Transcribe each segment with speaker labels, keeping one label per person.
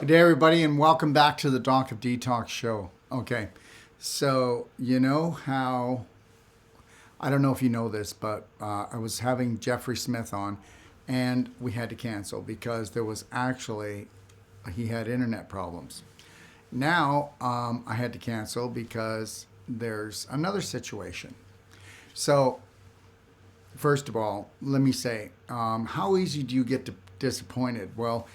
Speaker 1: Good day, everybody, and welcome back to the Doc of Detox show. Okay, so you know how, I don't know if you know this, but I was having Jeffrey Smith on, and we had to cancel because there was actually, he had internet problems. Now I had to cancel because there's another situation. So, first of all, let me say, how easy do you get disappointed? Well,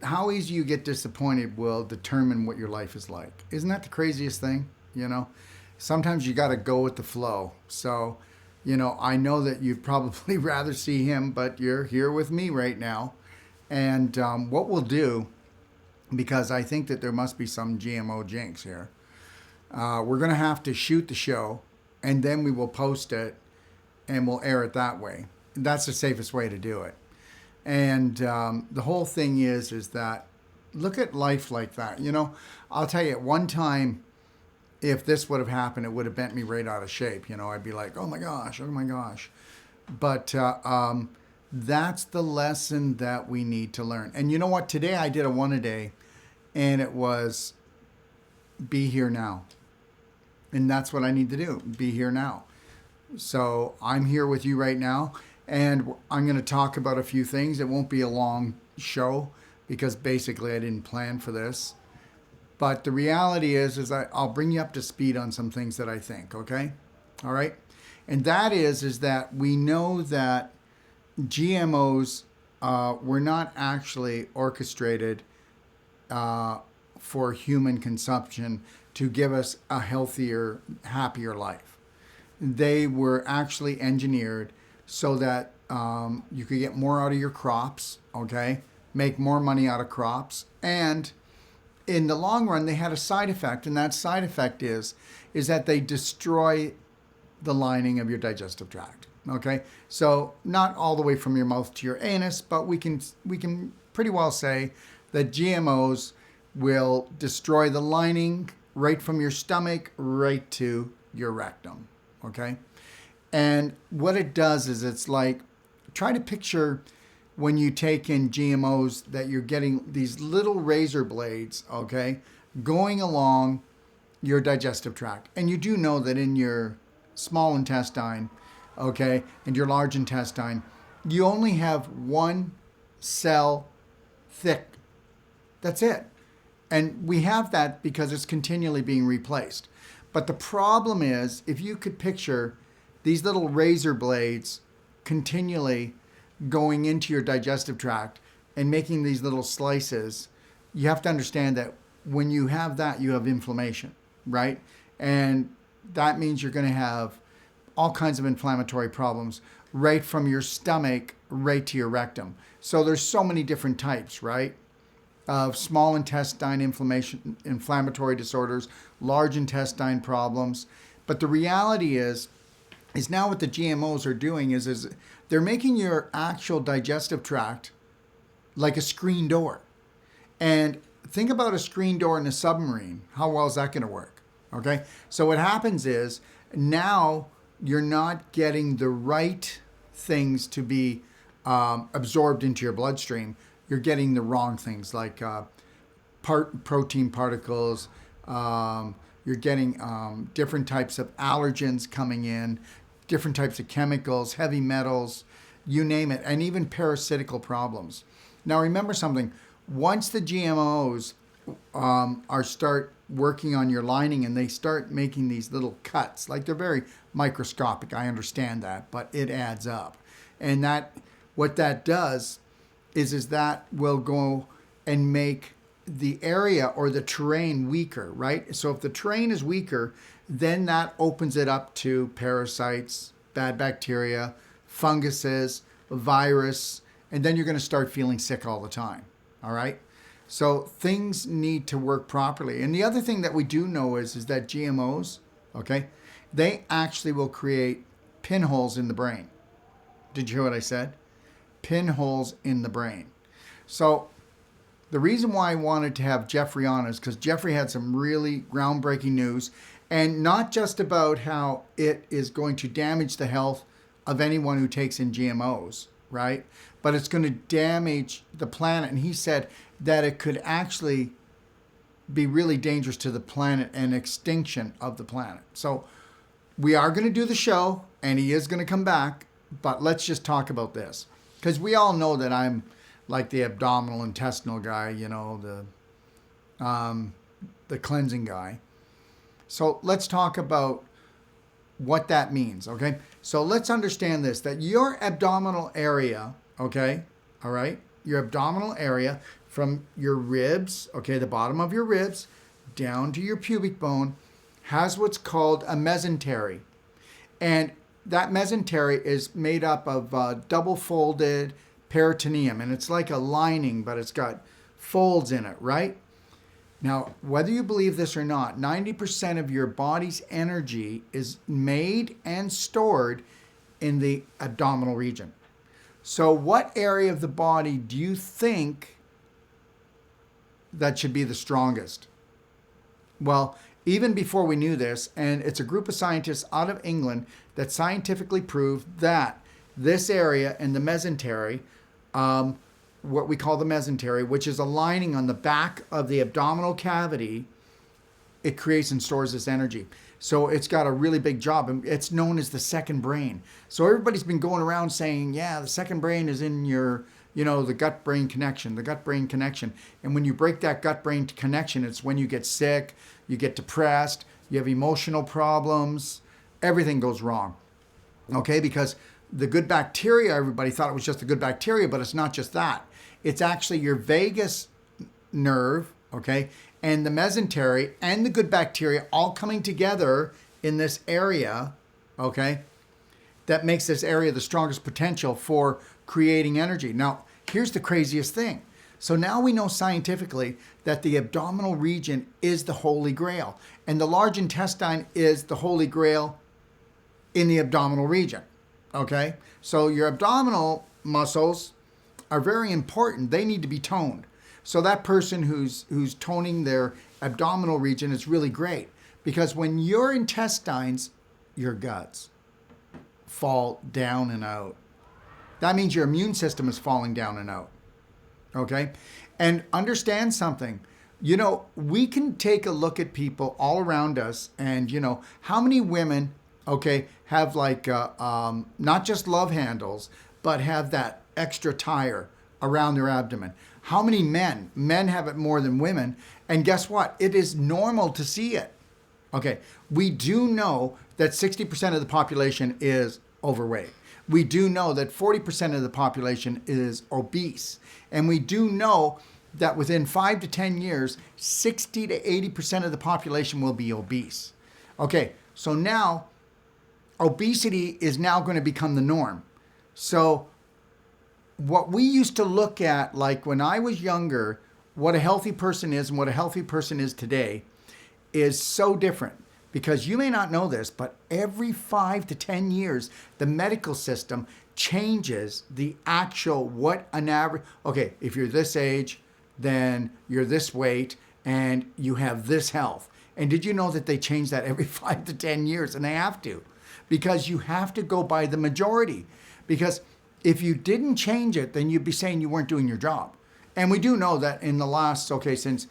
Speaker 1: how easy you get disappointed will determine what your life is like. Isn't that the craziest thing? You know, sometimes you got to go with the flow. So, I know that you'd probably rather see him, but you're here with me right now. And what we'll do, because I think that there must be some GMO jinx here, we're going to have to shoot the show and then we will post it and we'll air it that way. That's the safest way to do it. And the whole thing is that look at life like that. I'll tell you, at one time, if this would have happened, it would have bent me right out of shape. I'd be like, oh my gosh, oh my gosh. But that's the lesson that we need to learn. And you know what? Today I did a one a day, and it was be here now. And that's what I need to do, be here now. So I'm here with you right now. And I'm going to talk about a few things. It won't be a long show because basically I didn't plan for this. But the reality is I'll bring you up to speed on some things that I think, okay? All right? And that is that we know that GMOs were not actually orchestrated for human consumption to give us a healthier, happier life. They were actually engineered so that you could get more out of your crops, okay? Make more money out of crops. And in the long run, they had a side effect, and that side effect is that they destroy the lining of your digestive tract, okay? So not all the way from your mouth to your anus, but we can pretty well say that GMOs will destroy the lining right from your stomach right to your rectum, okay? And what it does is it's like, try to picture when you take in GMOs that you're getting these little razor blades, okay, going along your digestive tract. And you do know that in your small intestine, okay, and your large intestine, you only have one cell thick. That's it. And we have that because it's continually being replaced. But the problem is, if you could picture these little razor blades continually going into your digestive tract and making these little slices, you have to understand that when you have that, you have inflammation, right? And that means you're going to have all kinds of inflammatory problems right from your stomach right to your rectum. So there's so many different types, right? Of small intestine inflammation, inflammatory disorders, large intestine problems. But the reality is now what the GMOs are doing is they're making your actual digestive tract like a screen door. And think about a screen door in a submarine. How well is that going to work? Okay? So what happens is now you're not getting the right things to be absorbed into your bloodstream. You're getting the wrong things like protein particles. You're getting different types of allergens coming in, different types of chemicals, heavy metals, you name it, and even parasitical problems. Now remember something, once the GMOs start working on your lining and they start making these little cuts, like they're very microscopic, I understand that, but it adds up. And that what that does is that will go and make the area or the terrain weaker, right? So if the terrain is weaker, then that opens it up to parasites, bad bacteria, funguses, virus, and then you're going to start feeling sick all the time, all right? So things need to work properly. And the other thing that we do know is that GMOs, okay, they actually will create pinholes in the brain. Did you hear what I said? Pinholes in the brain. So the reason why I wanted to have Jeffrey on is because Jeffrey had some really groundbreaking news, and not just about how it is going to damage the health of anyone who takes in GMOs, right? But it's going to damage the planet. And he said that it could actually be really dangerous to the planet and extinction of the planet. So we are going to do the show, and he is going to come back, but let's just talk about this. Because we all know that I'm like the abdominal intestinal guy, you know, the cleansing guy. So let's talk about what that means, okay? So let's understand this, that your abdominal area, okay, all right, your abdominal area from your ribs, okay, the bottom of your ribs, down to your pubic bone, has what's called a mesentery. And that mesentery is made up of double-folded peritoneum, and it's like a lining, but it's got folds in it, right? Now, whether you believe this or not, 90% of your body's energy is made and stored in the abdominal region. So what area of the body do you think that should be the strongest? Well, even before we knew this, and it's a group of scientists out of England that scientifically proved that this area in the mesentery, what we call the mesentery, which is a lining on the back of the abdominal cavity, it creates and stores this energy. So it's got a really big job, and it's known as the second brain. So everybody's been going around saying, yeah, the second brain is in your, you know, the gut-brain connection, the gut-brain connection. And when you break that gut-brain connection, it's when you get sick, you get depressed, you have emotional problems, everything goes wrong, okay? Because the good bacteria, everybody thought it was just the good bacteria, but it's not just that. It's actually your vagus nerve, okay, and the mesentery and the good bacteria all coming together in this area, okay, that makes this area the strongest potential for creating energy. Now, here's the craziest thing. So now we know scientifically that the abdominal region is the Holy Grail, and the large intestine is the Holy Grail in the abdominal region, okay? So your abdominal muscles are very important. They need to be toned. So that person who's toning their abdominal region is really great, because when your intestines, your guts, fall down and out, that means your immune system is falling down and out, okay? And understand something. You know, we can take a look at people all around us, and, you know, how many women, okay, have like not just love handles, but have that extra tire around their abdomen? How many men? Men have it more than women. And guess what? It is normal to see it. Okay, we do know that 60% of the population is overweight. We do know that 40% of the population is obese. And we do know that within 5 to 10 years, 60 to 80% of the population will be obese. Okay, so now obesity is now going to become the norm. So what we used to look at, like when I was younger, what a healthy person is and what a healthy person is today is so different. Because you may not know this, but every 5 to 10 years, the medical system changes the actual what an average, okay, if you're this age, then you're this weight and you have this health. And did you know that they change that every 5 to 10 years? And they have to, because you have to go by the majority. Because if you didn't change it, then you'd be saying you weren't doing your job. And we do know that in the last, okay, since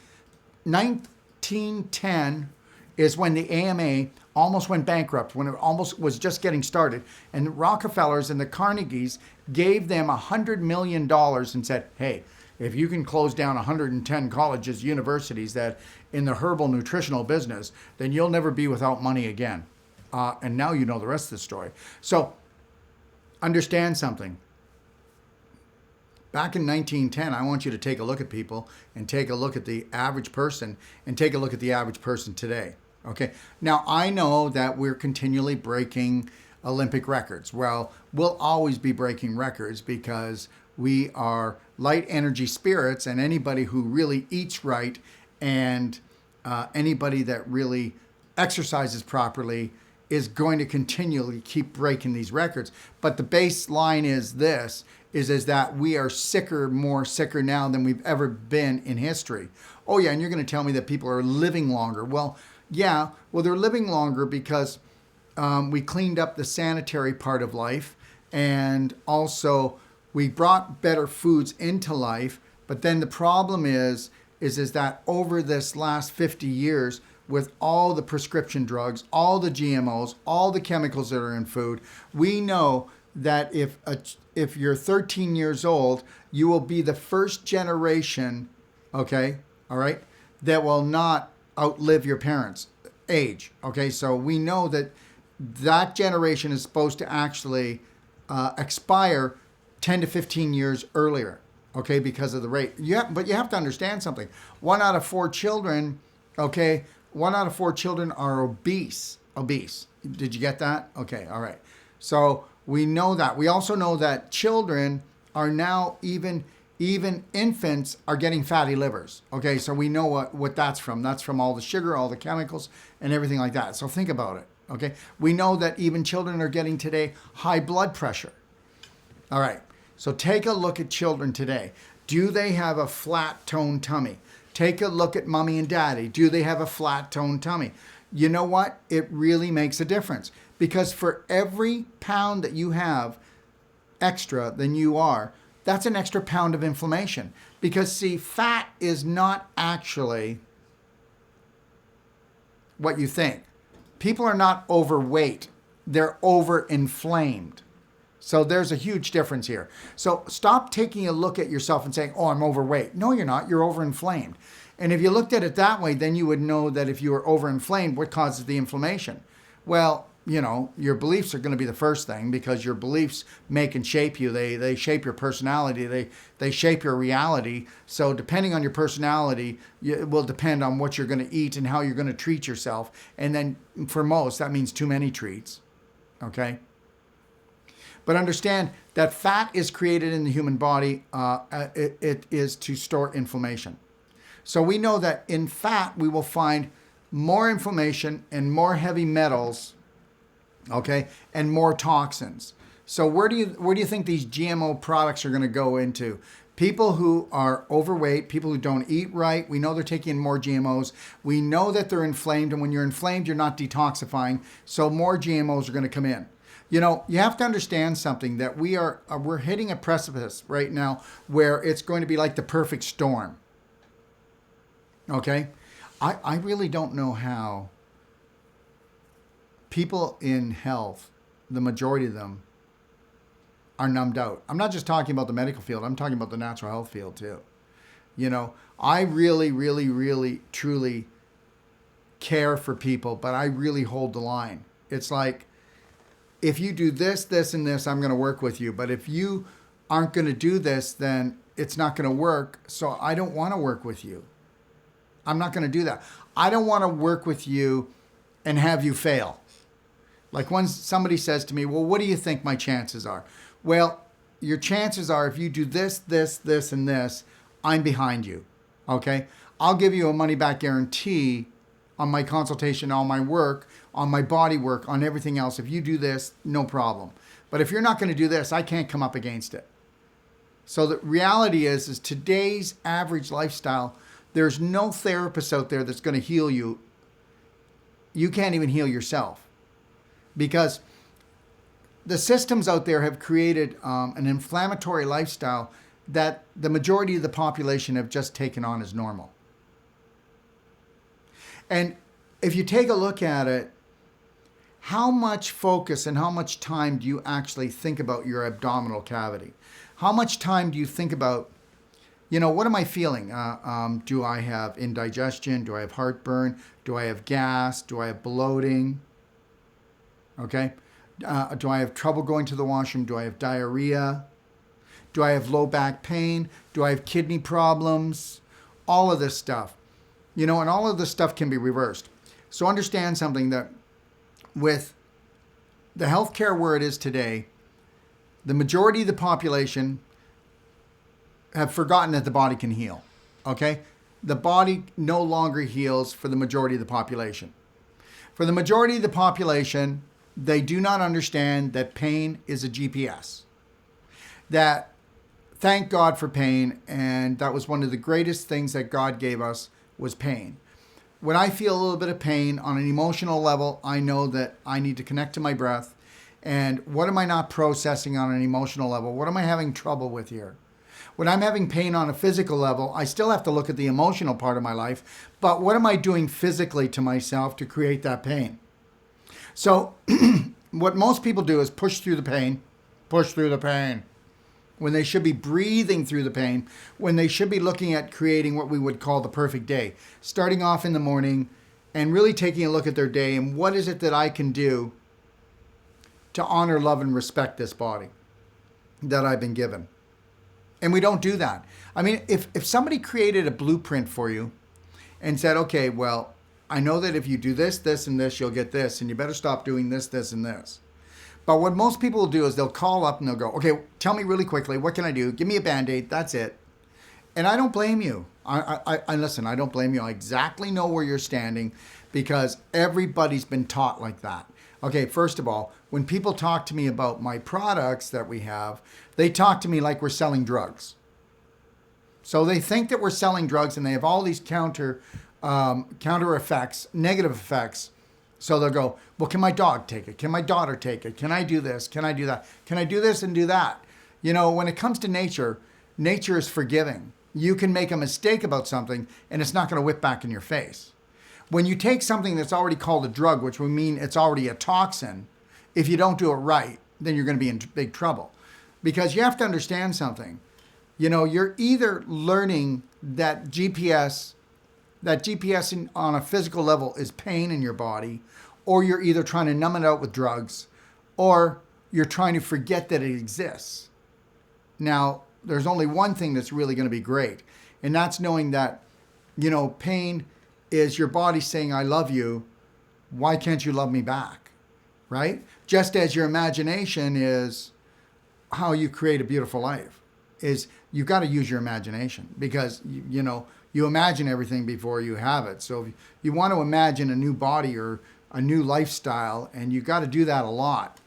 Speaker 1: 1910 is when the AMA almost went bankrupt, when it almost was just getting started. And the Rockefellers and the Carnegies gave them $100 million and said, hey, if you can close down 110 colleges, universities that in the herbal nutritional business, then you'll never be without money again. And now you know the rest of the story. So understand something. Back in 1910, I want you to take a look at people and take a look at the average person and take a look at the average person today. Okay. Now, I know that we're continually breaking Olympic records. Well, we'll always be breaking records because we are light energy spirits, and anybody who really eats right and anybody that really exercises properly is going to continually keep breaking these records. But the baseline is this, is that we are more sicker now than we've ever been in history. Oh yeah, and you're going to tell me that people are living longer. Well, yeah, they're living longer because we cleaned up the sanitary part of life, and also We brought better foods into life, but then the problem is that over this last 50 years, with all the prescription drugs, all the GMOs, all the chemicals that are in food, we know that if you're 13 years old, you will be the first generation, okay, all right, that will not outlive your parents' age, okay? So we know that that generation is supposed to actually expire 10 to 15 years earlier, okay, because of the rate. But you have to understand something. 1 out of 4 children, okay, 1 out of 4 children are obese. Obese. Did you get that? Okay, all right. So we know that. We also know that children are now, even infants are getting fatty livers. Okay, so we know what that's from. That's from all the sugar, all the chemicals, and everything like that. So think about it. Okay, we know that even children are getting today high blood pressure. All right, so take a look at children today. Do they have a flat toned tummy? Take a look at mommy and daddy. Do they have a flat toned tummy? You know what? It really makes a difference, because for every pound that you have extra than you are, that's an extra pound of inflammation. Because see, fat is not actually what you think. People are not overweight. They're overinflamed. So there's a huge difference here. So stop taking a look at yourself and saying, oh, I'm overweight. No, you're not. You're overinflamed. And if you looked at it that way, then you would know that if you were overinflamed, what causes the inflammation? Well, you know, your beliefs are going to be the first thing, because your beliefs make and shape you. They shape your personality. They shape your reality. So depending on your personality, it will depend on what you're going to eat and how you're going to treat yourself. And then for most, that means too many treats. Okay? But understand that fat is created in the human body. It is to store inflammation. So we know that in fat, we will find more inflammation and more heavy metals, okay, and more toxins. So where do you think these GMO products are going to go into? People who are overweight, people who don't eat right, we know they're taking more GMOs. We know that they're inflamed, and when you're inflamed, you're not detoxifying, so more GMOs are going to come in. You know, you have to understand something, that we're hitting a precipice right now where it's going to be like the perfect storm. Okay? I really don't know how people in health, the majority of them, are numbed out. I'm not just talking about the medical field. I'm talking about the natural health field too. You know, I really, really, really, truly care for people, but I really hold the line. It's like, if you do this, this, and this, I'm going to work with you. But if you aren't going to do this, then it's not going to work. So I don't want to work with you. I'm not going to do that. I don't want to work with you and have you fail. Like when somebody says to me, well, what do you think my chances are? Well, your chances are, if you do this, this, this, and this, I'm behind you. Okay? I'll give you a money back guarantee on my consultation, on my work, on my body work, on everything else. If you do this, no problem. But if you're not going to do this, I can't come up against it. So the reality is today's average lifestyle, there's no therapist out there that's going to heal you. You can't even heal yourself, because the systems out there have created an inflammatory lifestyle that the majority of the population have just taken on as normal. And if you take a look at it, how much focus and how much time do you actually think about your abdominal cavity? How much time do you think about, you know, what am I feeling? Do I have indigestion? Do I have heartburn? Do I have gas? Do I have bloating? Okay. Do I have trouble going to the washroom? Do I have diarrhea? Do I have low back pain? Do I have kidney problems? All of this stuff. You know, and all of this stuff can be reversed. So understand something, that with the healthcare where it is today, the majority of the population have forgotten that the body can heal. Okay? The body no longer heals for the majority of the population. For the majority of the population, they do not understand that pain is a GPS. That, thank God for pain, and that was one of the greatest things that God gave us, was pain. When I feel a little bit of pain on an emotional level, I know that I need to connect to my breath And what am I not processing on an emotional level? What am I having trouble with here? When I'm having pain on a physical level, I still have to look at the emotional part of my life. But what am I doing physically to myself to create that pain? So what most people do is push through the pain, when they should be breathing through the pain, when they should be looking at creating what we would call the perfect day, starting off in the morning and really taking a look at their day and what is it that I can do to honor, love, and respect this body that I've been given. And we don't do that. I mean, if somebody created a blueprint for you and said, okay, well, I know that if you do this, this, and this, you'll get this, and you better stop doing this, this, and this. But what most people will do is they'll call up and they'll go, okay, tell me really quickly, what can I do? Give me a Band-Aid, that's it. And I don't blame you. I listen, I don't blame you. I exactly know where you're standing because everybody's been taught like that. Okay, first of all, when people talk to me about my products that we have, they talk to me like we're selling drugs. So they think that we're selling drugs and they have all these counter effects, negative effects. So they'll go, well, can my dog take it? Can my daughter take it? Can I do this? Can I do that? Can I do this and do that? You know, when it comes to nature, nature is forgiving. You can make a mistake about something and it's not going to whip back in your face. When you take something that's already called a drug, which would mean it's already a toxin, if you don't do it right, then you're going to be in big trouble. Because you have to understand something. You know, you're either learning that GPS on a physical level is pain in your body, or you're either trying to numb it out with drugs, or you're trying to forget that it exists. Now, there's only one thing that's really going to be great, and that's knowing that, you know, pain is your body saying, I love you. Why can't you love me back? Right? Just as your imagination is how you create a beautiful life, is you've got to use your imagination because, you know, you imagine everything before you have it. So if you want to imagine a new body or a new lifestyle, and you got to do that a lot.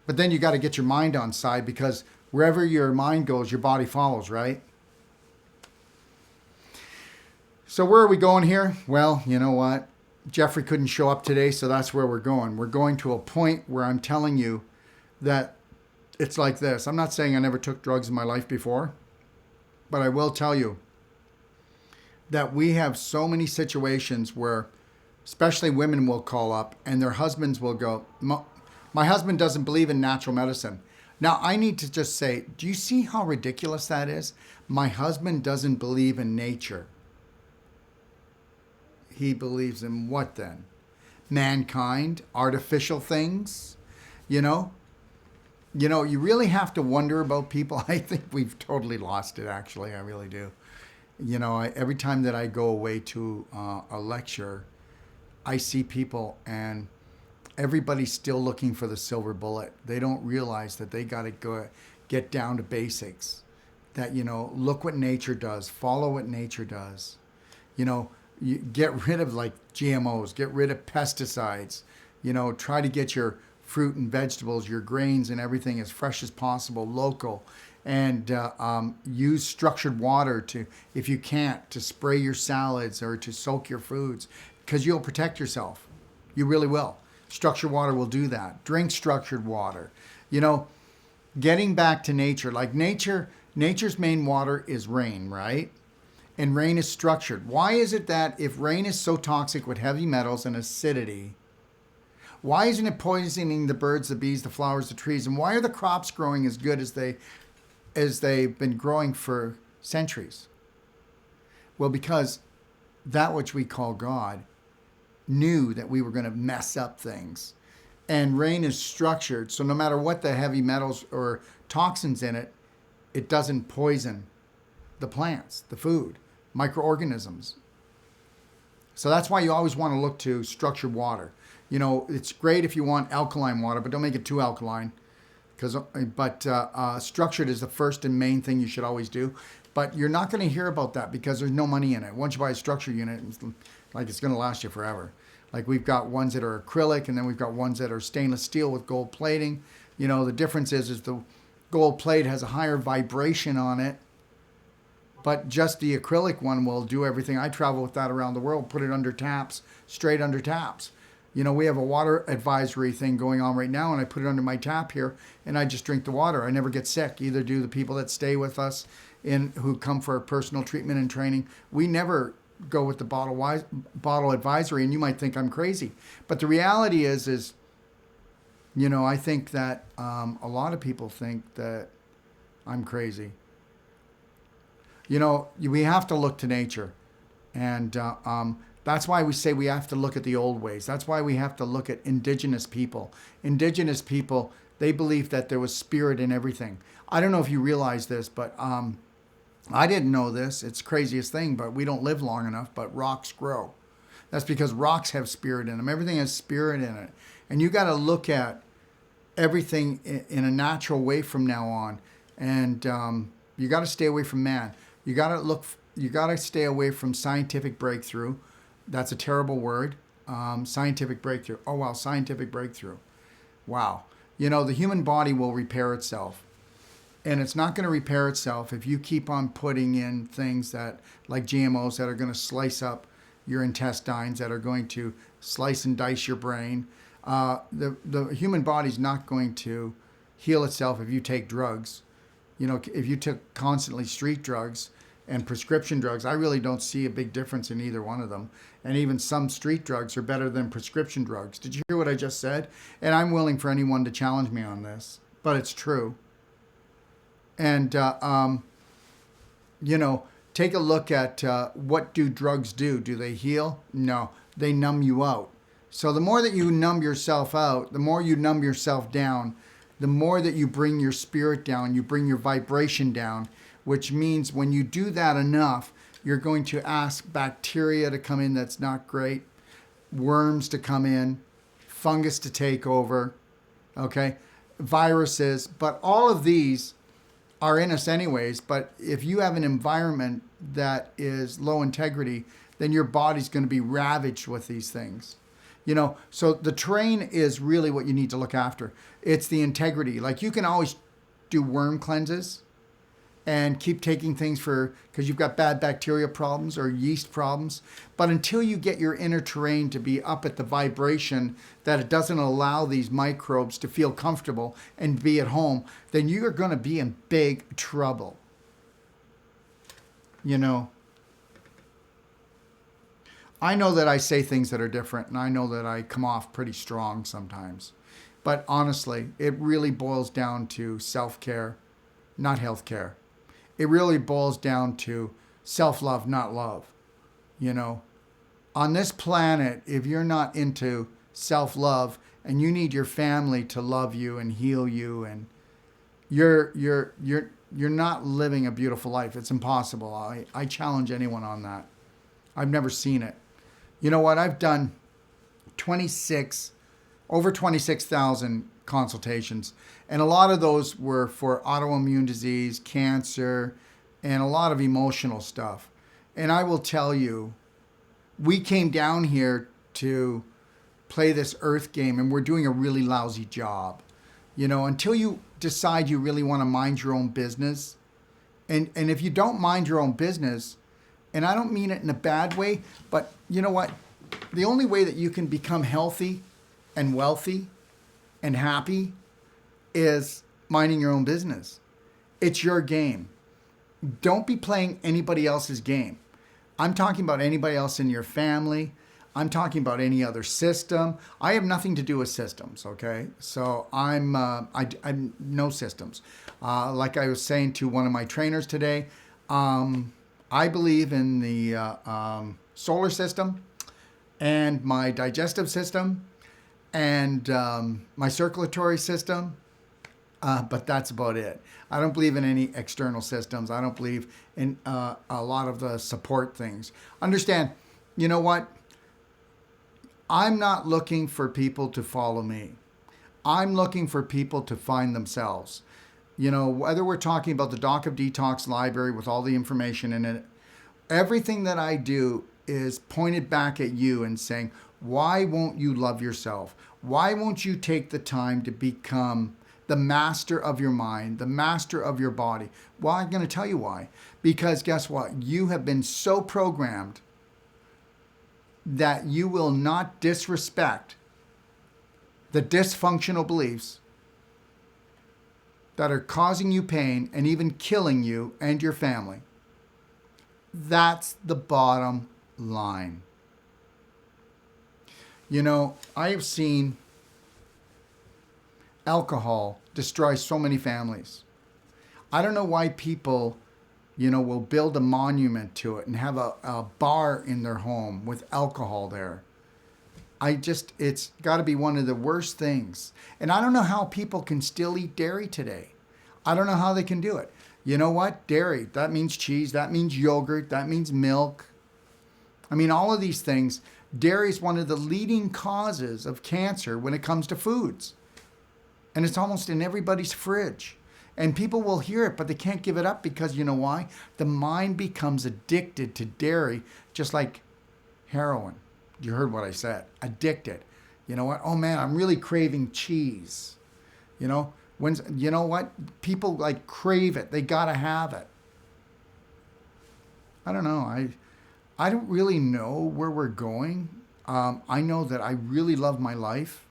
Speaker 1: But then you got to get your mind on side because wherever your mind goes, your body follows, right? So where are we going here? Well, you know what? Jeffrey couldn't show up today, so that's where we're going. We're going to a point where I'm telling you that it's like this. I'm not saying I never took drugs in my life before, but I will tell you that we have so many situations where especially women will call up and their husbands will go, my husband doesn't believe in natural medicine. Now, I need to just say, do you see how ridiculous that is? My husband doesn't believe in nature. He believes in what then? Mankind, artificial things, you know? You know, you really have to wonder about people. I think we've totally lost it, actually. I really do. You know, every time that I go away to a lecture, I see people and everybody's still looking for the silver bullet. They don't realize that they got to go get down to basics. That, you know, look what nature does. Follow what nature does. You know, you get rid of like GMOs, get rid of pesticides, you know, try to get your fruit and vegetables, your grains and everything as fresh as possible, local, and use structured water to, if you can't, to spray your salads or to soak your foods because you'll protect yourself. You really will. Structured water will do that. Drink structured water. You know, getting back to nature, like nature's main water is rain, right? And rain is structured. Why is it that if rain is so toxic with heavy metals and acidity, why isn't it poisoning the birds, the bees, the flowers, the trees? And why are the crops growing as good as they've been growing for centuries? Well, because that which we call God knew that we were going to mess up things. And rain is structured, so no matter what the heavy metals or toxins in it, it doesn't poison the plants, the food, microorganisms. So that's why you always want to look to structured water. You know, it's great if you want alkaline water, but don't make it too alkaline. But structured is the first and main thing you should always do. But you're not going to hear about that because there's no money in it. Once you buy a structured unit, it's going to last you forever. Like we've got ones that are acrylic, and then we've got ones that are stainless steel with gold plating. You know, the difference is the gold plate has a higher vibration on it, but just the acrylic one will do everything. I travel with that around the world, put it under taps, straight under taps. We have a water advisory thing going on right now, and I put it under my tap here, and I just drink the water. I never get sick. Either do the people that stay with us who come for personal treatment and training. We never go with the bottle advisory, and you might think I'm crazy. But the reality is I think that a lot of people think that I'm crazy. We have to look to nature. And that's why we say we have to look at the old ways. That's why we have to look at indigenous people. Indigenous people, they believe that there was spirit in everything. I don't know if you realize this, but I didn't know this. It's the craziest thing, but we don't live long enough, but rocks grow. That's because rocks have spirit in them. Everything has spirit in it. And you got to look at everything in a natural way from now on. And you got to stay away from man. You got to stay away from scientific breakthrough. That's a terrible word. Scientific breakthrough. Oh, wow, scientific breakthrough. Wow. The human body will repair itself. And it's not going to repair itself if you keep on putting in things like GMOs that are going to slice up your intestines, that are going to slice and dice your brain. The human body's not going to heal itself if you take drugs. If you took constantly street drugs and prescription drugs, I really don't see a big difference in either one of them. And even some street drugs are better than prescription drugs. Did you hear what I just said? And I'm willing for anyone to challenge me on this, but it's true. And, take a look at what do drugs do? Do they heal? No, they numb you out. So the more that you numb yourself out, the more you numb yourself down, the more that you bring your spirit down, you bring your vibration down, which means when you do that enough, you're going to ask bacteria to come in that's not great, worms to come in, fungus to take over, okay, viruses. But all of these are in us anyways. But if you have an environment that is low integrity, then your body's going to be ravaged with these things. So the terrain is really what you need to look after. It's the integrity. Like you can always do worm cleanses and keep taking things because you've got bad bacteria problems or yeast problems. But until you get your inner terrain to be up at the vibration that it doesn't allow these microbes to feel comfortable and be at home, then you're going to be in big trouble. I know that I say things that are different, and I know that I come off pretty strong sometimes. But honestly, it really boils down to self-care, not health-care. It really boils down to self-love, not love. On this planet, if you're not into self-love and you need your family to love you and heal you, and you're not living a beautiful life. It's impossible. I challenge anyone on that. I've never seen it. You know what? I've done over 26,000 consultations. And a lot of those were for autoimmune disease, cancer, and a lot of emotional stuff. And I will tell you, we came down here to play this earth game, and we're doing a really lousy job. Until you decide you really want to mind your own business. And if you don't mind your own business, and I don't mean it in a bad way, but you know what? The only way that you can become healthy and wealthy and happy is minding your own business. It's your game. Don't be playing anybody else's game. I'm talking about anybody else in your family. I'm talking about any other system. I have nothing to do with systems, okay? So I'm no systems. Like I was saying to one of my trainers today, I believe in the solar system and my digestive system and my circulatory system, but that's about it. I don't believe in any external systems. I don't believe in a lot of the support things. Understand, you know what? I'm not looking for people to follow me. I'm looking for people to find themselves. Whether we're talking about the Detox Library with all the information in it, everything that I do is pointed back at you and saying, why won't you love yourself? Why won't you take the time to become the master of your mind, the master of your body? Well, I'm going to tell you why. Because guess what? You have been so programmed that you will not disrespect the dysfunctional beliefs that are causing you pain and even killing you and your family. That's the bottom line. You know, I have seen alcohol destroy so many families. I don't know why people, will build a monument to it and have a bar in their home with alcohol there. It's got to be one of the worst things. And I don't know how people can still eat dairy today. I don't know how they can do it. You know what? Dairy, that means cheese, that means yogurt, that means milk. I mean, all of these things. Dairy is one of the leading causes of cancer when it comes to foods. And it's almost in everybody's fridge. And people will hear it, but they can't give it up because you know why? The mind becomes addicted to dairy, just like heroin. You heard what I said. Addicted. You know what? Oh man, I'm really craving cheese. You know what? People like crave it. They gotta have it. I don't know. I don't really know where we're going. I know that I really love my life.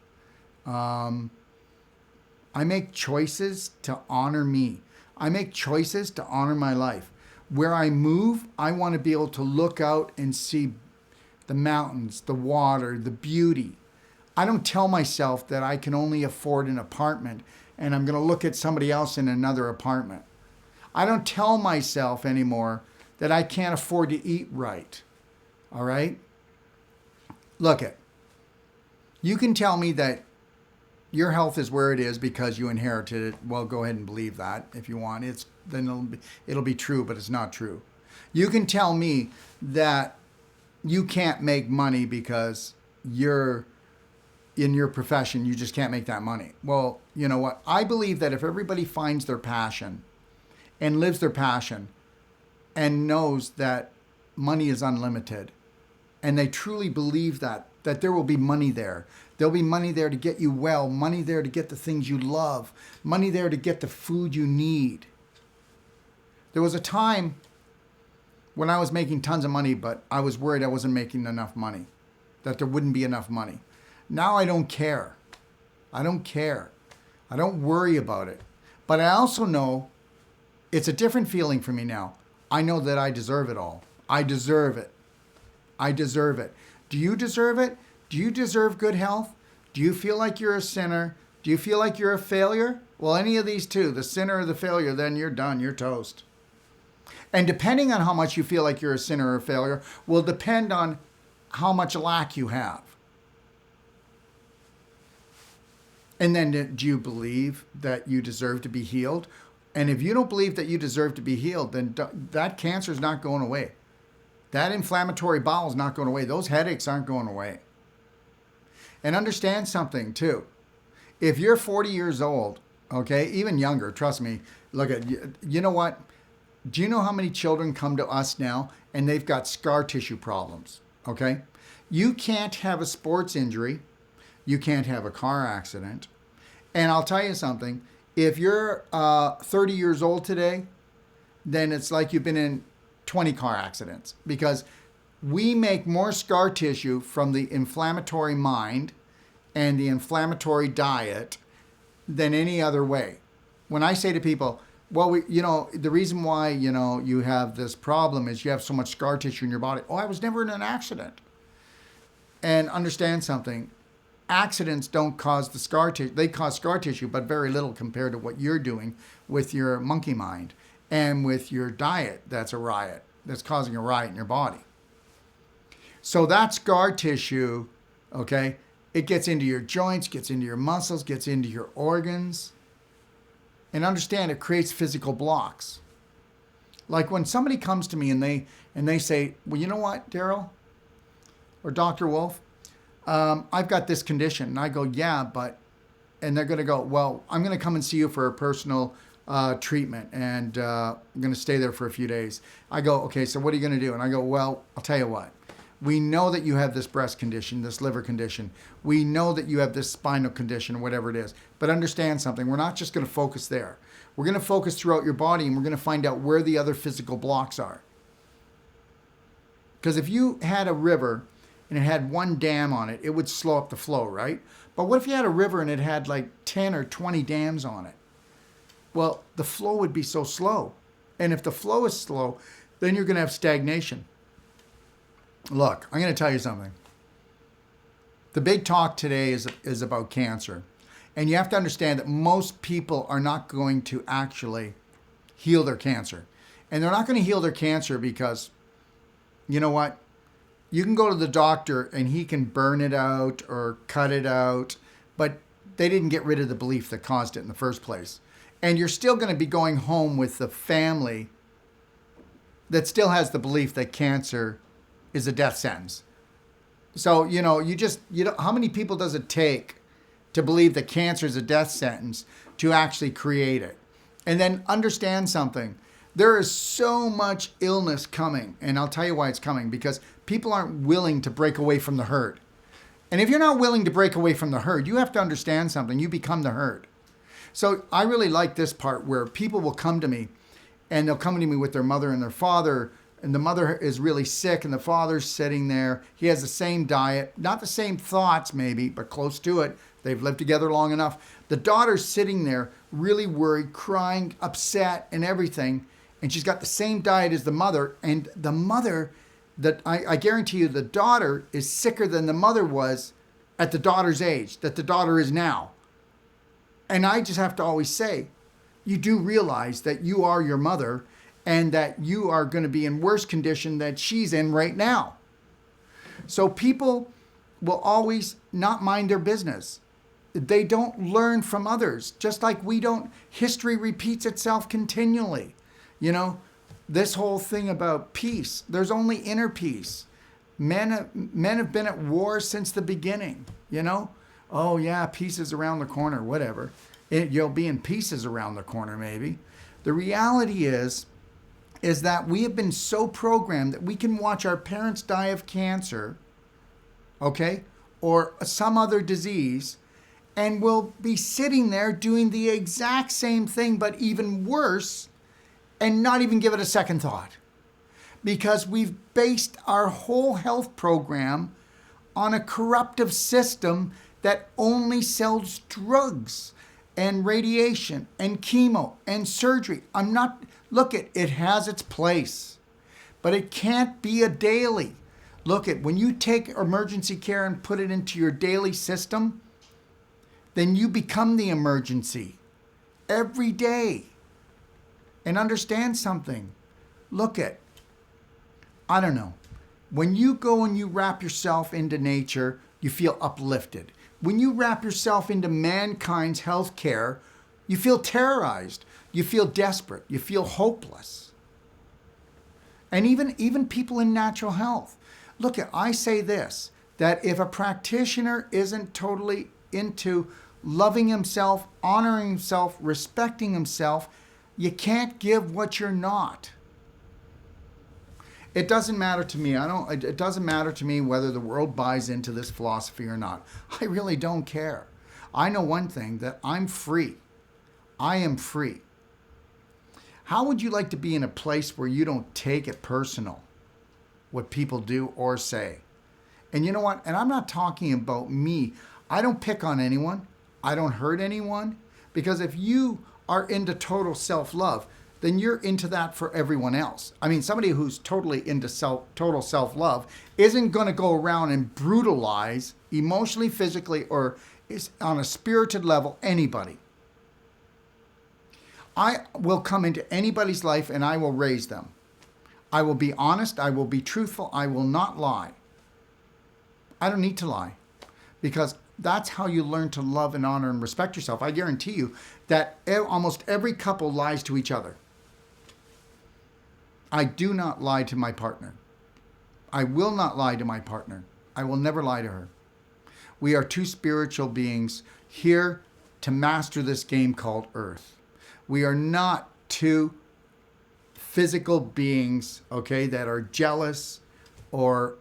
Speaker 1: I make choices to honor me. I make choices to honor my life. Where I move, I want to be able to look out and see the mountains, the water, the beauty. I don't tell myself that I can only afford an apartment and I'm going to look at somebody else in another apartment. I don't tell myself anymore that I can't afford to eat right. All right? Look it. You can tell me that your health is where it is because you inherited it. Well, go ahead and believe that if you want. Then it'll be true, but it's not true. You can tell me that you can't make money because you're in your profession, you just can't make that money. Well, you know what? I believe that if everybody finds their passion and lives their passion and knows that money is unlimited, and they truly believe that there will be money there. There'll be money there to get you well, money there to get the things you love, money there to get the food you need. There was a time when I was making tons of money, but I was worried I wasn't making enough money, that there wouldn't be enough money. Now I don't care. I don't care. I don't worry about it. But I also know it's a different feeling for me now. I know that I deserve it all. I deserve it. I deserve it. Do you deserve it? Do you deserve good health? Do you feel like you're a sinner? Do you feel like you're a failure? Well, any of these two, the sinner or the failure, then you're done. You're toast. And depending on how much you feel like you're a sinner or a failure will depend on how much lack you have. And then do you believe that you deserve to be healed? And if you don't believe that you deserve to be healed, then that cancer is not going away. That inflammatory bowel is not going away. Those headaches aren't going away. And understand something too. If you're 40 years old, okay, even younger, trust me, look at, you know what? Do you know how many children come to us now and they've got scar tissue problems, okay? You can't have a sports injury. You can't have a car accident. And I'll tell you something. If you're 30 years old today, then it's like you've been in 20 car accidents because we make more scar tissue from the inflammatory mind and the inflammatory diet than any other way. When I say to people, well, the reason why, you have this problem is you have so much scar tissue in your body. Oh, I was never in an accident. And understand something. Accidents don't cause the scar tissue. They cause scar tissue, but very little compared to what you're doing with your monkey mind and with your diet. That's causing a riot in your body. So that scar tissue, okay, it gets into your joints, gets into your muscles, gets into your organs. And understand it creates physical blocks. Like when somebody comes to me and they say, well, you know what, Darrell or Dr. Wolfe, I've got this condition. And I go, yeah, and they're going to go, well, I'm going to come and see you for a personal treatment and I'm going to stay there for a few days. I go, okay, so what are you going to do? And I go, well, I'll tell you what. We know that you have this breast condition, this liver condition. We know that you have this spinal condition, whatever it is. But understand something. We're not just going to focus there. We're going to focus throughout your body and we're going to find out where the other physical blocks are. Because if you had a river and it had one dam on it, it would slow up the flow, right? But what if you had a river and it had like 10 or 20 dams on it? Well, the flow would be so slow. And if the flow is slow, then you're going to have stagnation. Look, I'm going to tell you something. The big talk today is about cancer. And you have to understand that most people are not going to actually heal their cancer. And they're not going to heal their cancer because, you know what? You can go to the doctor and he can burn it out or cut it out, but they didn't get rid of the belief that caused it in the first place. And you're still going to be going home with the family that still has the belief that cancer is a death sentence. So, how many people does it take to believe that cancer is a death sentence to actually create it? And then understand something. There is so much illness coming, and I'll tell you why it's coming, because people aren't willing to break away from the herd. And if you're not willing to break away from the herd, you have to understand something. You become the herd. So I really like this part where people will come to me, and they'll come to me with their mother and their father, and the mother is really sick, and the father's sitting there. He has the same diet, not the same thoughts maybe, but close to it. They've lived together long enough. The daughter's sitting there really worried, crying, upset, and everything. And she's got the same diet as the mother. And the mother, I guarantee you, the daughter is sicker than the mother was at the daughter's age, that the daughter is now. And I just have to always say, you do realize that you are your mother and that you are going to be in worse condition than she's in right now. So people will always not mind their business. They don't learn from others, just like we don't. History repeats itself continually. This whole thing about peace, there's only inner peace. Men have been at war since the beginning, Oh yeah, peace is around the corner, whatever. You'll be in pieces around the corner maybe. The reality is that we have been so programmed that we can watch our parents die of cancer, okay, or some other disease, and we'll be sitting there doing the exact same thing, but even worse, and not even give it a second thought. Because we've based our whole health program on a corruptive system that only sells drugs and radiation and chemo and surgery. It has its place, but it can't be a daily. When you take emergency care and put it into your daily system, then you become the emergency every day. And understand something. I don't know. When you go and you wrap yourself into nature, you feel uplifted. When you wrap yourself into mankind's health care, you feel terrorized. You feel desperate. You feel hopeless. And even people in natural health. I say this, that if a practitioner isn't totally into loving himself, honoring himself, respecting himself, you can't give what you're not. It doesn't matter to me. It doesn't matter to me whether the world buys into this philosophy or not. I really don't care. I know one thing, that I'm free. I am free. How would you like to be in a place where you don't take it personal, what people do or say? And you know what? And I'm not talking about me. I don't pick on anyone. I don't hurt anyone. Because if you are into total self-love, then you're into that for everyone else. Somebody who's totally into total self-love isn't going to go around and brutalize emotionally, physically, or is on a spirited level anybody. I will come into anybody's life and I will raise them. I will be honest. I will be truthful. I will not lie. I don't need to lie, because that's how you learn to love and honor and respect yourself. I guarantee you that almost every couple lies to each other. I do not lie to my partner. I will not lie to my partner. I will never lie to her. We are two spiritual beings here to master this game called Earth. We are not two physical beings, okay, that are jealous or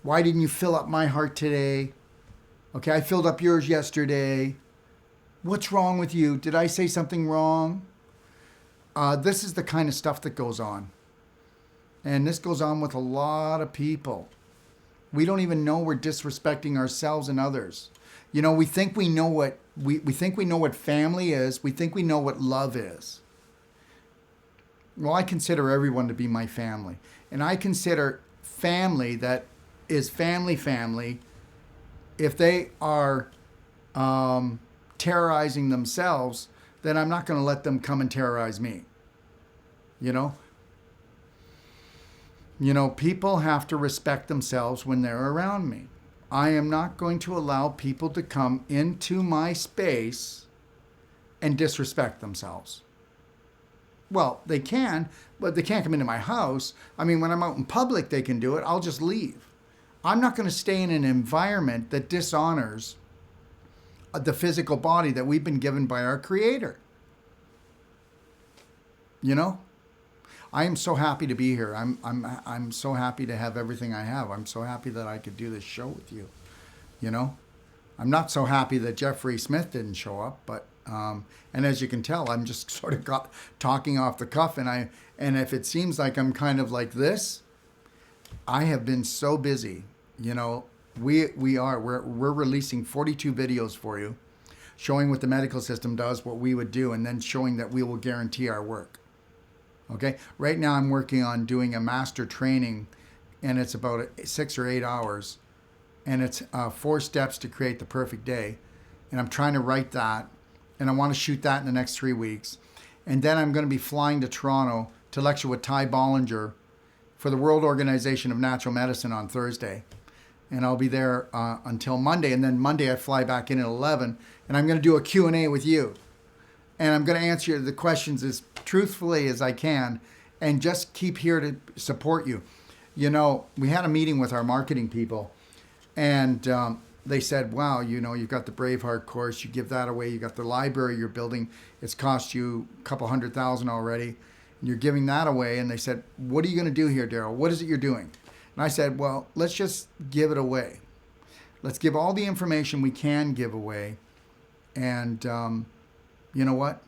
Speaker 1: why didn't you fill up my heart today? Okay, I filled up yours yesterday. What's wrong with you? Did I say something wrong? This is the kind of stuff that goes on. And this goes on with a lot of people. We don't even know we're disrespecting ourselves and others. You know, we think we know what we think we know what family is. We think we know what love is. Well, I consider everyone to be my family. And I consider family that is family, if they are terrorizing themselves, then I'm not going to let them come and terrorize me. You know? You know, people have to respect themselves when they're around me. I am not going to allow people to come into my space and disrespect themselves. Well, they can, but they can't come into my house. I mean, when I'm out in public, they can do it. I'll just leave. I'm not going to stay in an environment that dishonors the physical body that we've been given by our Creator. You know? I am so happy to be here. I'm so happy to have everything I have. I'm so happy that I could do this show with you. You know, I'm not so happy that Jeffrey Smith didn't show up, but and as you can tell, I'm just sort of talking off the cuff, and if it seems like I'm kind of like this, I have been so busy. You know, we're releasing 42 videos for you, showing what the medical system does, what we would do, and then showing that we will guarantee our work. Okay, right now I'm working on doing a master training, and it's about 6 or 8 hours, and it's 4 steps to create the perfect day, and I'm trying to write that, and I want to shoot that in the next 3 weeks, and then I'm going to be flying to Toronto to lecture with Ty Bollinger for the World Organization of Natural Medicine on Thursday, and I'll be there until Monday, and then Monday I fly back in at 11, and I'm going to do a Q&A with you. And I'm going to answer the questions as truthfully as I can and just keep here to support you. You know, we had a meeting with our marketing people, and they said, wow, you know, you've got the Braveheart course, you give that away, you got the library you're building, it's cost you a couple $100,000 already, and you're giving that away. And they said, what are you going to do here, Darrell? What is it you're doing? And I said, well, let's just give it away. Let's give all the information we can give away, and you know what?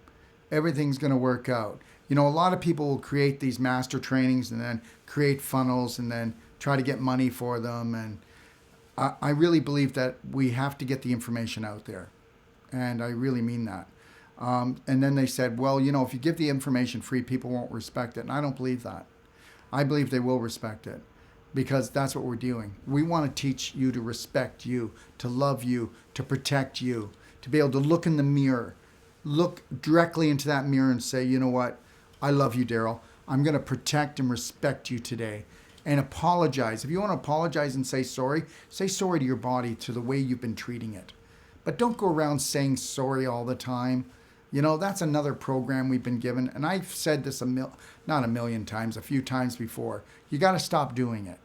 Speaker 1: Everything's going to work out. You know, a lot of people will create these master trainings and then create funnels and then try to get money for them. And I really believe that we have to get the information out there. And I really mean that. And then they said, well, you know, if you give the information free, people won't respect it. And I don't believe that. I believe they will respect it, because that's what we're doing. We want to teach you to respect you, to love you, to protect you, to be able to look in the mirror, look directly into that mirror and say, you know what? I love you, Darrell. I'm going to protect and respect you today. And apologize. If you want to apologize and say sorry to your body, to the way you've been treating it. But don't go around saying sorry all the time. You know, that's another program we've been given. And I've said this not a million times, a few times before. You got to stop doing it.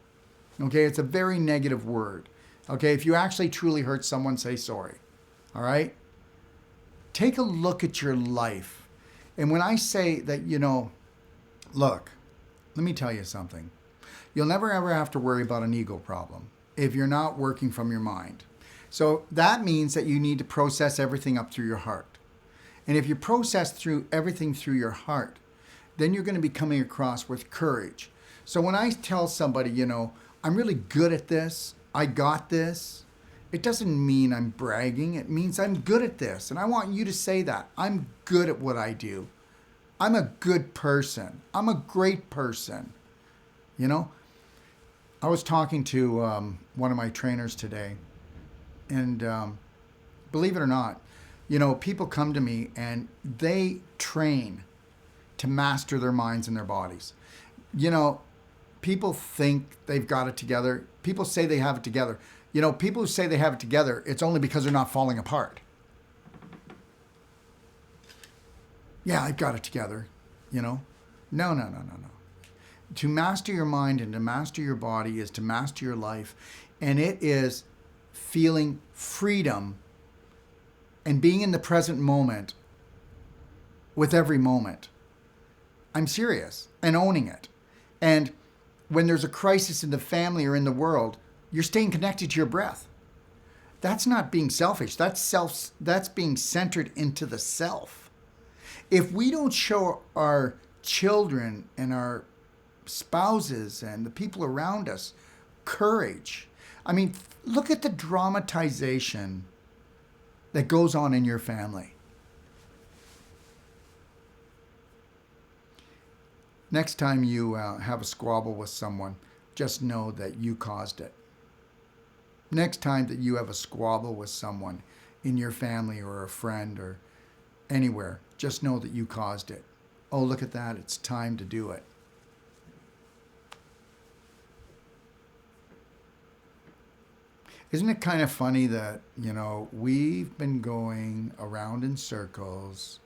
Speaker 1: Okay? It's a very negative word. Okay? If you actually truly hurt someone, say sorry. All right? Take a look at your life. And when I say that, you know, look, let me tell you something. You'll never ever have to worry about an ego problem if you're not working from your mind. So that means that you need to process everything up through your heart. And if you process through everything through your heart, then you're going to be coming across with courage. So when I tell somebody, you know, I'm really good at this, I got this, it doesn't mean I'm bragging. It means I'm good at this. And I want you to say that. I'm good at what I do. I'm a good person. I'm a great person. You know, I was talking to one of my trainers today, and believe it or not, you know, people come to me and they train to master their minds and their bodies. You know, people think they've got it together. People say they have it together. You know, people who say they have it together, it's only because they're not falling apart. Yeah, I've got it together, you know. No. To master your mind and to master your body is to master your life. And it is feeling freedom and being in the present moment with every moment. I'm serious. And owning it. And when there's a crisis in the family or in the world, you're staying connected to your breath. That's not being selfish. That's being centered into the self. If we don't show our children and our spouses and the people around us courage, I mean, look at the dramatization that goes on in your family. Next time you have a squabble with someone, just know that you caused it. Next time that you have a squabble with someone in your family or a friend or anywhere, just know that you caused it. Oh, look at that. It's time to do it. Isn't it kind of funny that, we've been going around in circles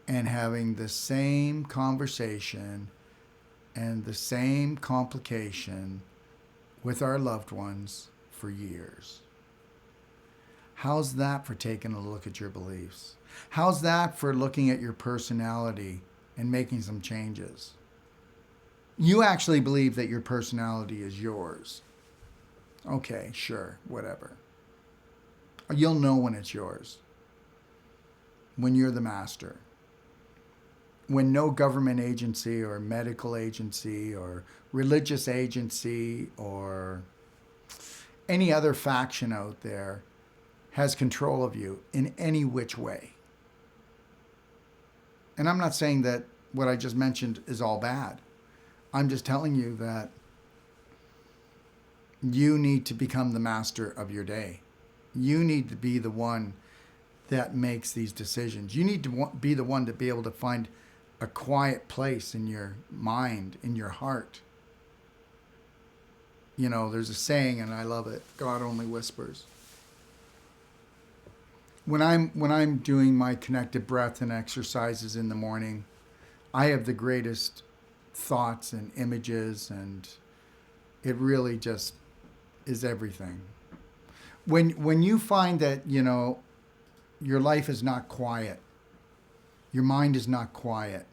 Speaker 1: and having the same conversation and the same complication with our loved ones for years? How's that for taking a look at your beliefs? How's that for looking at your personality and making some changes? You actually believe that your personality is yours. Okay, sure, whatever. You'll know when it's yours. When you're the master. When no government agency or medical agency or religious agency or any other faction out there has control of you in any which way. And I'm not saying that what I just mentioned is all bad. I'm just telling you that you need to become the master of your day. You need to be the one that makes these decisions. You need to be the one to be able to find a quiet place in your mind, in your heart. There's a saying, and I love it, God only whispers. When I'm doing my connected breath and exercises in the morning, I have the greatest thoughts and images, and it really just is everything. When you find that, your life is not quiet, your mind is not quiet,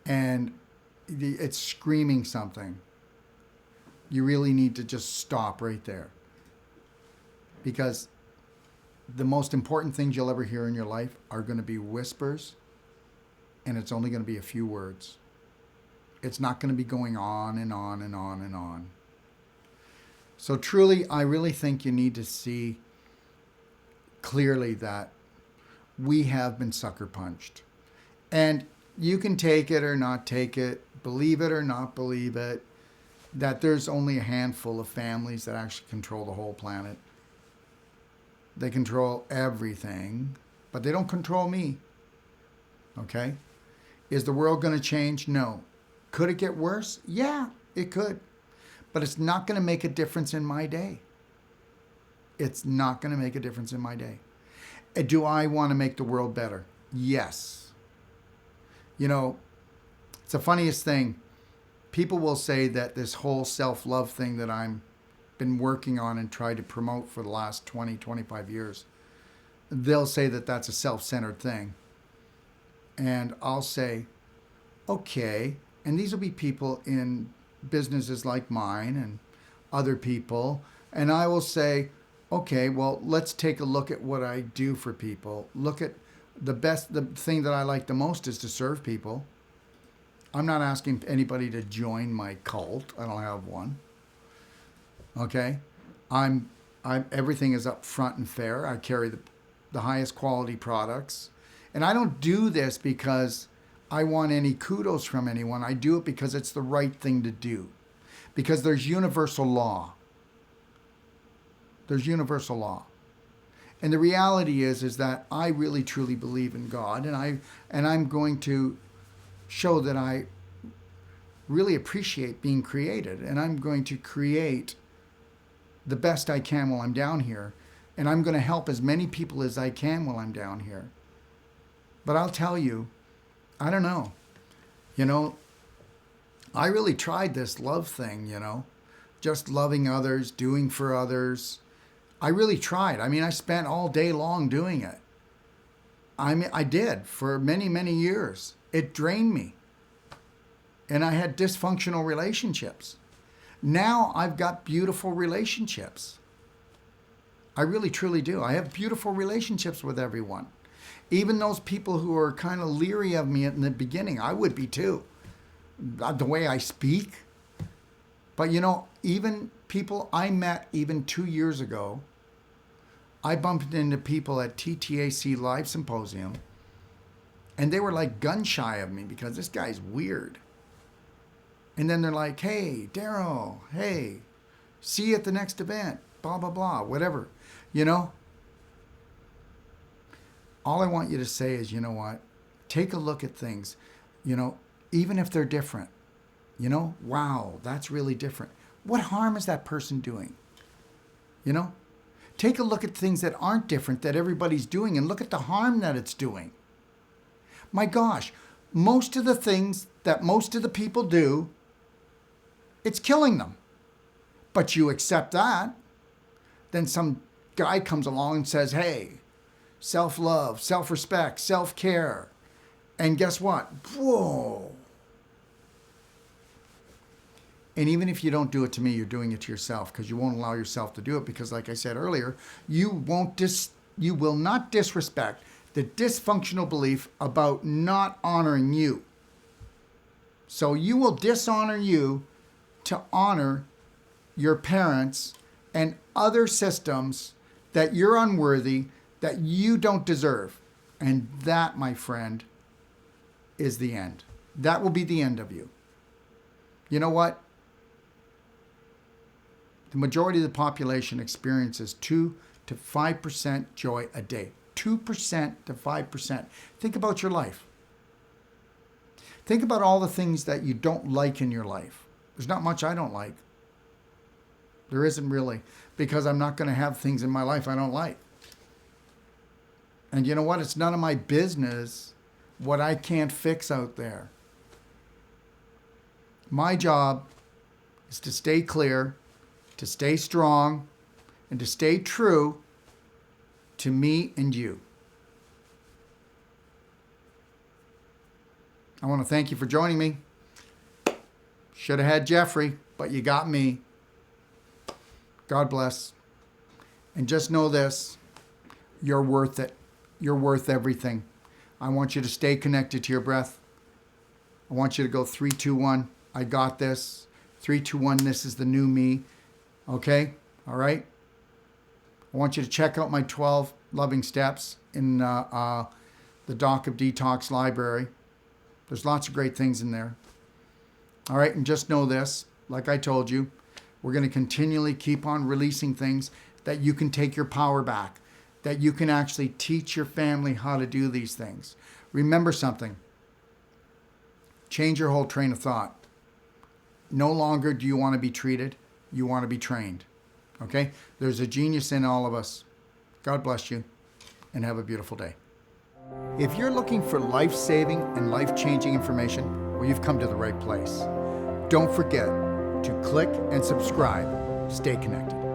Speaker 1: and it's screaming something, you really need to just stop right there. Because the most important things you'll ever hear in your life are going to be whispers, and it's only going to be a few words. It's not going to be going on and on and on and on. So truly, I really think you need to see clearly that we have been sucker punched. And you can take it or not take it, believe it or not believe it, that there's only a handful of families that actually control the whole planet. They control everything, but they don't control me. Okay? Is the world going to change? No. Could it get worse? Yeah, it could. But it's not going to make a difference in my day. It's not going to make a difference in my day. Do I want to make the world better? Yes. It's the funniest thing. People will say that this whole self-love thing that I'm been working on and tried to promote for the last 20, 25 years, they'll say that that's a self-centered thing. And I'll say, okay, and these will be people in businesses like mine and other people, and I will say, okay, well, let's take a look at what I do for people. Look at the thing that I like the most is to serve people. I'm not asking anybody to join my cult. I don't have one. Okay? I'm everything is up front and fair. I carry the highest quality products. And I don't do this because I want any kudos from anyone. I do it because it's the right thing to do. Because there's universal law. There's universal law. And the reality is that I really truly believe in God, and I'm going to show that I really appreciate being created, and I'm going to create the best I can while I'm down here, and I'm going to help as many people as I can while I'm down here. But I'll tell you, I don't know. I really tried this love thing, just loving others, doing for others. I really tried. I spent all day long doing it. I did for many, many years. It drained me. And I had dysfunctional relationships. Now I've got beautiful relationships. I really, truly do. I have beautiful relationships with everyone. Even those people who are kind of leery of me in the beginning, I would be too. The way I speak. But even people I met even 2 years ago, I bumped into people at TTAC Live Symposium, and they were like gun shy of me because this guy's weird. And then they're like, hey, Darrell, hey, see you at the next event, blah, blah, blah, whatever. You know? All I want you to say is, you know what? Take a look at things, you know, even if they're different. You know, wow, that's really different. What harm is that person doing? You know? Take a look at things that aren't different that everybody's doing and look at the harm that it's doing. My gosh, most of the things that most of the people do, it's killing them. But you accept that. Then some guy comes along and says, hey, self-love, self-respect, self-care. And guess what? Whoa. And even if you don't do it to me, you're doing it to yourself because you won't allow yourself to do it because, like I said earlier, you will not disrespect the dysfunctional belief about not honoring you. So you will dishonor you to honor your parents and other systems that you're unworthy, that you don't deserve. And that, my friend, is the end. That will be the end of you. You know what? The majority of the population experiences 2 to 5% joy a day. 2% to 5%. Think about your life. Think about all the things that you don't like in your life. There's not much I don't like. There isn't really, because I'm not going to have things in my life I don't like. And you know what? It's none of my business what I can't fix out there. My job is to stay clear, to stay strong, and to stay true to me and you. I want to thank you for joining me. Should have had Jeffrey, but you got me. God bless. And just know this, you're worth it. You're worth everything. I want you to stay connected to your breath. I want you to go 3, 2, 1. I got this. 3, 2, 1. This is the new me. Okay? All right? I want you to check out my 12 loving steps in the doc of Detox Library. There's lots of great things in there. All right? And just know this, like I told you, we're going to continually keep on releasing things that you can take your power back, that you can actually teach your family how to do these things. Remember something. Change your whole train of thought. No longer do you want to be treated. You want to be trained. Okay? There's a genius in all of us. God bless you, and have a beautiful day. If you're looking for life-saving and life-changing information, well, you've come to the right place. Don't forget to click and subscribe. Stay connected.